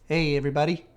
Hey everybody,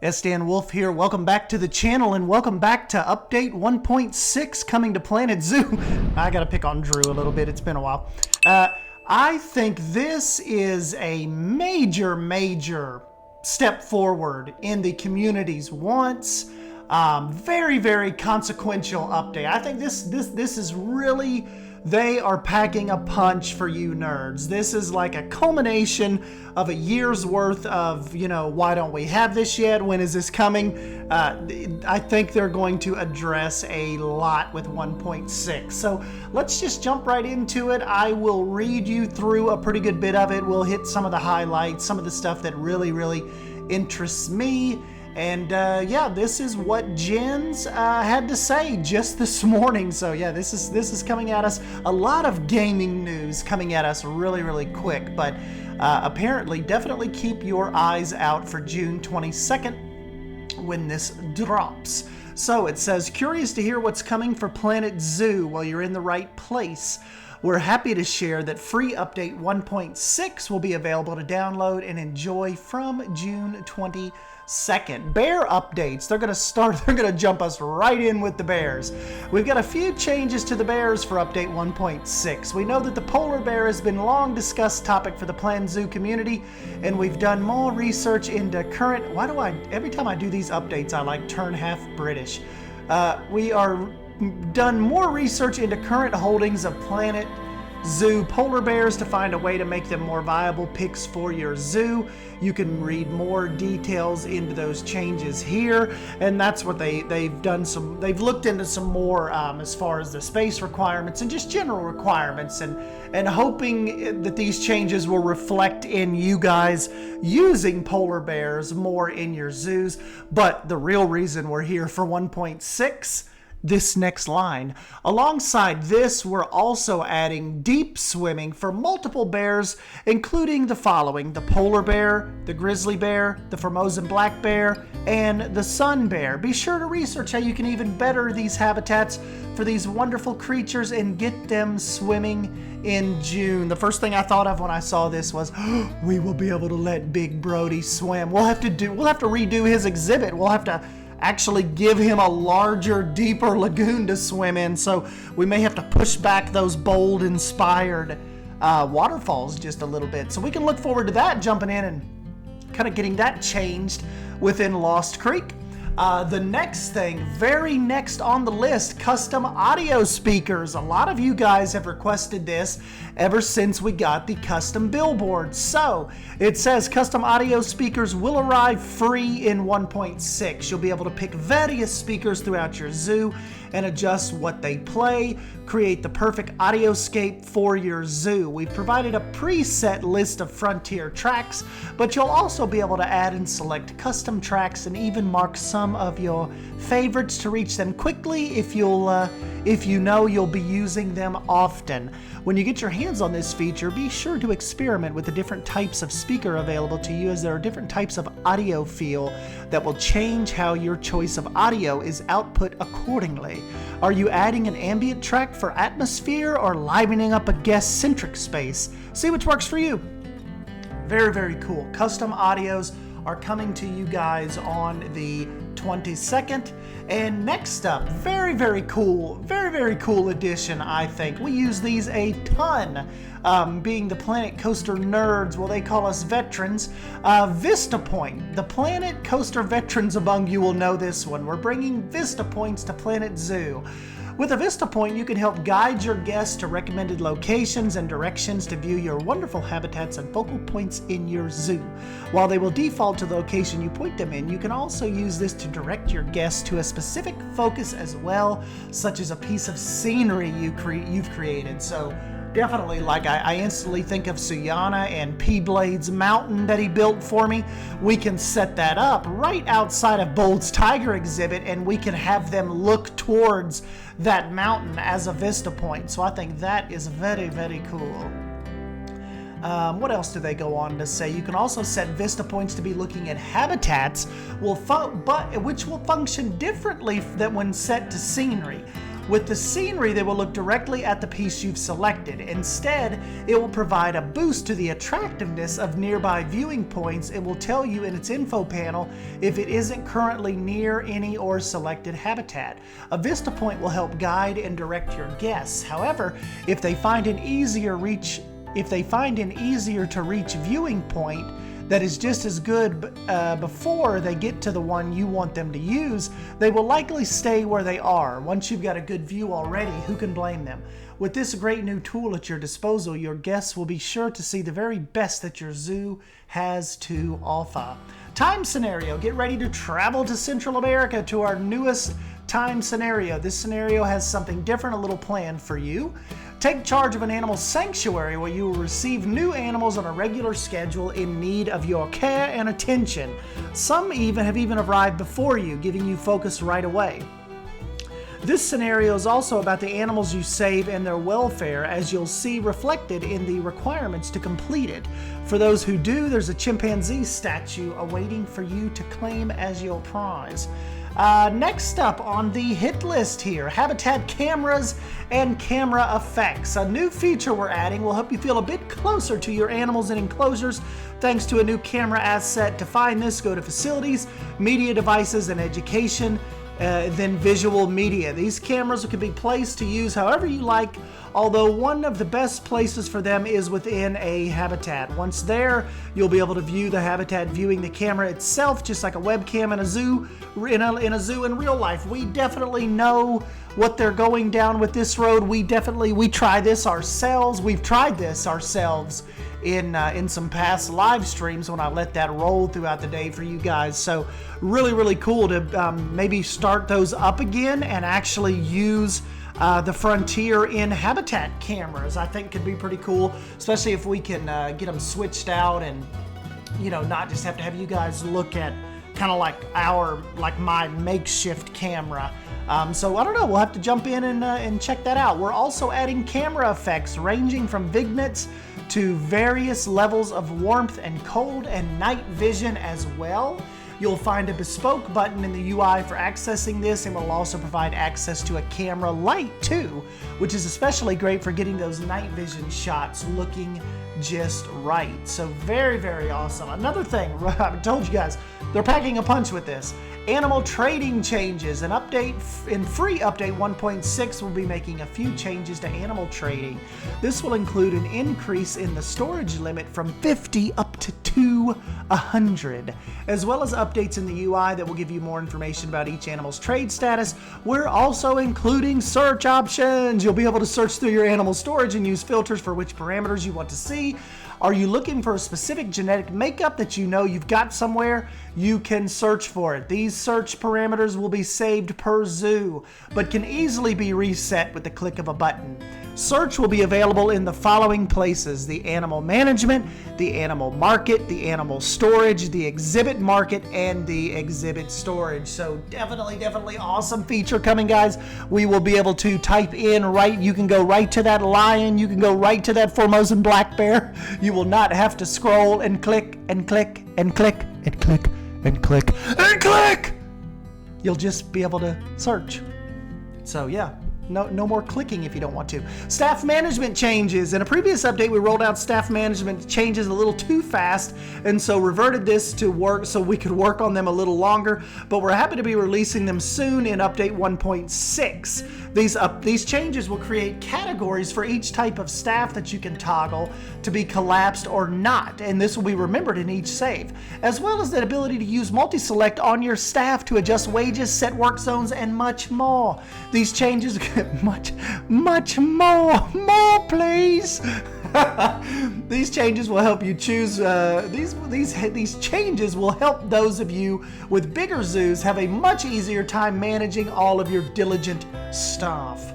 S.Dan Wolf here. Welcome back to the channel and welcome back to update 1.6 coming to PlanZo. I gotta pick on Drew a little bit, it's been a while. I think this is a major step forward in the community's wants. Very consequential update. I think this is really, they are packing a punch for you nerds. This is like a culmination of a year's worth of, why don't we have this yet? When is this coming? I think they're going to address a lot with 1.6. So let's just jump right into it. I will read you through a pretty good bit of it. We'll hit some of the highlights, some of the stuff that really interests me. And yeah, this is what Jens had to say just this morning. So yeah, this is coming at us. A lot of gaming news coming at us really quick. But apparently, definitely keep your eyes out for June 22nd when this drops. So it says, curious to hear what's coming for PlanZo? Well, you're in the right place. We're happy to share that free update 1.6 will be available to download and enjoy from June 22nd. Bear updates. They're going to jump us right in with the bears. We've got a few changes to the bears for update 1.6. We know that the polar bear has been long discussed topic for the PlanZo community, and we've done more research into current, every time I do these updates, I like turn half British. We are done more research into current holdings of PlanZo polar bears to find a way to make them more viable picks for your zoo. You can read more details into those changes here, and that's what they've done. They've looked into some more as far as the space requirements and just general requirements, and hoping that these changes will reflect in you guys using polar bears more in your zoos. But the real reason we're here for 1.6, this next line. Alongside this, we're also adding deep swimming for multiple bears, including the following: the polar bear, the grizzly bear, the Formosan black bear, and the sun bear. Be sure to research how you can even better these habitats for these wonderful creatures and get them swimming in June. The first thing I thought of when I saw this was, we will be able to let Big Brody swim. We'll have to redo his exhibit. We'll have to actually give him a larger, deeper lagoon to swim in, so we may have to push back those bold inspired waterfalls just a little bit. So we can look forward to that, jumping in and kind of getting that changed within Lost Creek. The next thing, very next on the list, custom audio speakers. A lot of you guys have requested this ever since we got the custom billboards. So it says custom audio speakers will arrive free in 1.6. You'll be able to pick various speakers throughout your zoo and adjust what they play, create the perfect audioscape for your zoo. We've provided a preset list of frontier tracks, but you'll also be able to add and select custom tracks and even mark some of your favorites to reach them quickly if you know you'll be using them often. When you get your hands on this feature, be sure to experiment with the different types of speaker available to you, as there are different types of audio feel that will change how your choice of audio is output accordingly. Are you adding an ambient track for atmosphere or livening up a guest-centric space? See which works for you. Very cool. Custom audios are coming to you guys on the 22nd. And next up, very cool addition, I think. We use these a ton, being the Planet Coaster nerds. Well, they call us veterans. Vistapoint. The Planet Coaster veterans among you will know this one. We're bringing Vista Points to PlanZo. With a Vista Point, you can help guide your guests to recommended locations and directions to view your wonderful habitats and focal points in your zoo. While they will default to the location you point them in, you can also use this to direct your guests to a specific focus as well, such as a piece of scenery you've created. So definitely, like I instantly think of Suyana and P-Blade's mountain that he built for me. We can set that up right outside of Bold's Tiger exhibit, and we can have them look towards that mountain as a Vista Point. So I think that is very cool. What else do they go on to say? You can also set Vista Points to be looking at habitats, which will function differently than when set to scenery. With the scenery, they will look directly at the piece you've selected. Instead, it will provide a boost to the attractiveness of nearby viewing points. It will tell you in its info panel if it isn't currently near any or selected habitat. A Vista Point will help guide and direct your guests. However, if they find an easier to reach viewing point that is just as good before they get to the one you want them to use, they will likely stay where they are. Once you've got a good view already, who can blame them? With this great new tool at your disposal, your guests will be sure to see the very best that your zoo has to offer. Time scenario. Get ready to travel to Central America to our newest time scenario. This scenario has something different, a little plan for you. Take charge of an animal sanctuary where you will receive new animals on a regular schedule in need of your care and attention. Some have even arrived before you, giving you focus right away. This scenario is also about the animals you save and their welfare, as you'll see reflected in the requirements to complete it. For those who do, there's a chimpanzee statue awaiting for you to claim as your prize. Next up on the hit list here, habitat cameras and camera effects. A new feature we're adding will help you feel a bit closer to your animals in enclosures thanks to a new camera asset. To find this, go to Facilities, Media Devices, and Education, then Visual Media. These cameras can be placed to use however you like, although one of the best places for them is within a habitat. Once there, you'll be able to view the habitat viewing the camera itself, just like a webcam in a zoo. In a zoo in real life, we definitely know what they're going down with this road. We try this ourselves. We've tried this ourselves in some past live streams when I let that roll throughout the day for you guys. So really cool to maybe start those up again and actually use the Frontier in habitat cameras. I think could be pretty cool, especially if we can get them switched out and, you know, not just have to have you guys look at kind of like my makeshift camera. So I don't know, we'll have to jump in and check that out. We're also adding camera effects ranging from vignettes to various levels of warmth and cold and night vision as well. You'll find a bespoke button in the UI for accessing this, and will also provide access to a camera light too, which is especially great for getting those night vision shots looking just right. So very awesome. Another thing, I told you guys, they're packing a punch with this. Animal trading changes. In free update 1.6, we'll be making a few changes to animal trading. This will include an increase in the storage limit from 50 up to 100, as well as updates in the UI that will give you more information about each animal's trade status. We're also including search options. You'll be able to search through your animal storage and use filters for which parameters you want to see. Are you looking for a specific genetic makeup that you know you've got somewhere? You can search for it. These search parameters will be saved per zoo, but can easily be reset with the click of a button. Search will be available in the following places: the animal management, the animal market, the animal storage, the exhibit market, and the exhibit storage. So definitely awesome feature coming, guys. We will be able to type in you can go right to that lion, you can go right to that Formosan black bear. You will not have to scroll and click and click and click and click and click and click. You'll just be able to search. So yeah. No more clicking if you don't want to. Staff management changes. In a previous update, we rolled out staff management changes a little too fast, and so reverted this to work so we could work on them a little longer, but we're happy to be releasing them soon in update 1.6. These changes will create categories for each type of staff that you can toggle to be collapsed or not, and this will be remembered in each save, as well as the ability to use multi-select on your staff to adjust wages, set work zones, and much more. These changes much more please. These changes will help you choose these changes will help those of you with bigger zoos have a much easier time managing all of your diligent staff.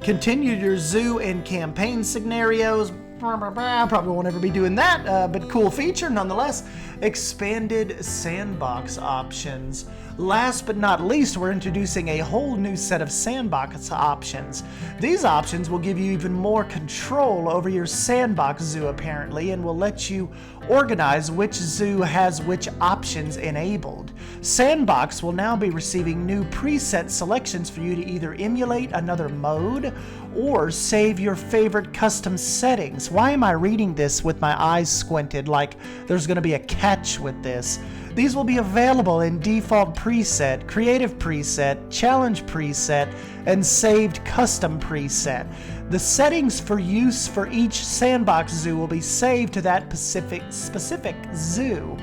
Continue your zoo and campaign scenarios. Probably won't ever be doing that, but cool feature nonetheless. Expanded sandbox options. Last but not least, we're introducing a whole new set of Sandbox options. These options will give you even more control over your Sandbox zoo apparently, and will let you organize which zoo has which options enabled. Sandbox will now be receiving new preset selections for you to either emulate another mode or save your favorite custom settings. Why am I reading this with my eyes squinted like there's going to be a catch with this? These will be available in default preset, creative preset, challenge preset, and saved custom preset. The settings for use for each Sandbox zoo will be saved to that specific zoo,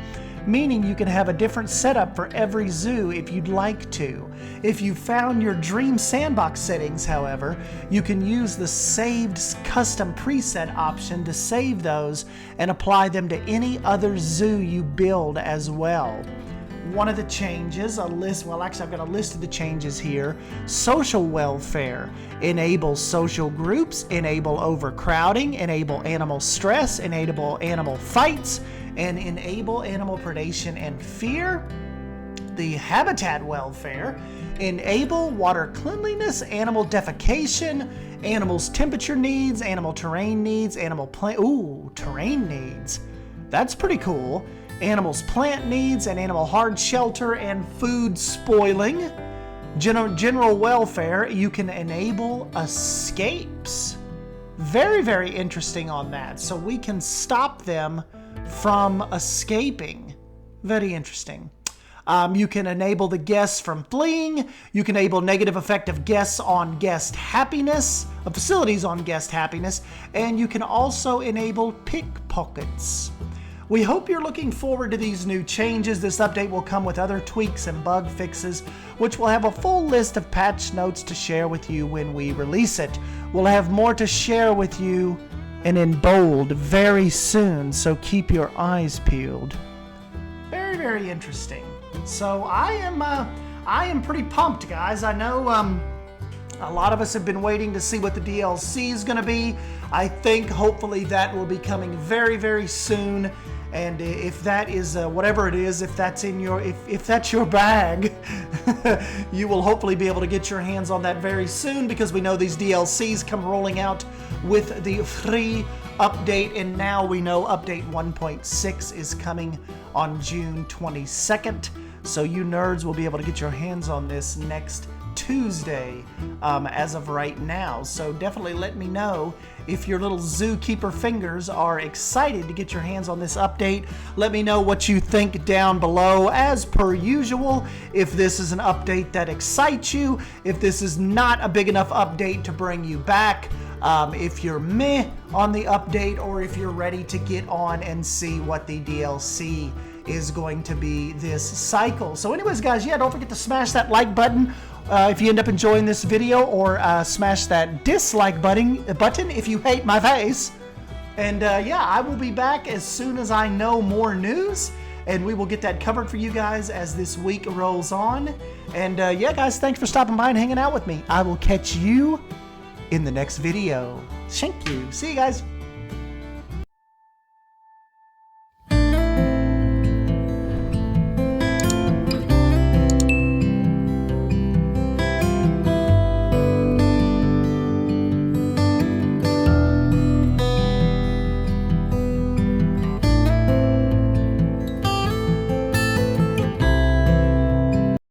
meaning you can have a different setup for every zoo if you'd like to. If you found your dream Sandbox settings, however, you can use the saved custom preset option to save those and apply them to any other zoo you build as well. One of the changes, I've got a list of the changes here. Social welfare. Enable social groups, enable overcrowding, enable animal stress, enable animal fights, and enable animal predation and fear. The habitat welfare. Enable water cleanliness, animal defecation, animals' temperature needs, animal terrain needs, terrain needs. That's pretty cool. Animals' plant needs and animal hard shelter and food spoiling. General welfare, you can enable escapes. Very, very interesting on that. So we can stop them from escaping. Very interesting. You can enable the guests from fleeing. You can enable negative effect of guests on guest happiness, of facilities on guest happiness, and you can also enable pickpockets. We hope you're looking forward to these new changes. This update will come with other tweaks and bug fixes, which will have a full list of patch notes to share with you when we release it. We'll have more to share with you and in bold very soon, so keep your eyes peeled. Very, very interesting. So I am pretty pumped, guys. I know a lot of us have been waiting to see what the DLC is going to be. I think hopefully that will be coming very, very soon. And if that is whatever it is, if that's in your if that's your bag, you will hopefully be able to get your hands on that very soon, because we know these DLCs come rolling out with the free update, and now we know update 1.6 is coming on June 22nd. So you nerds will be able to get your hands on this next Tuesday as of right now. So definitely let me know if your little zookeeper fingers are excited to get your hands on this update. Let me know what you think down below. As per usual, if this is an update that excites you, if this is not a big enough update to bring you back, if you're meh on the update, or if you're ready to get on and see what the DLC is going to be this cycle. So anyways, guys, yeah, don't forget to smash that like button if you end up enjoying this video, or smash that dislike button if you hate my face. And yeah, I will be back as soon as I know more news, and we will get that covered for you guys as this week rolls on. And yeah, guys, thanks for stopping by and hanging out with me. I will catch you in the next video. Thank you. See you guys.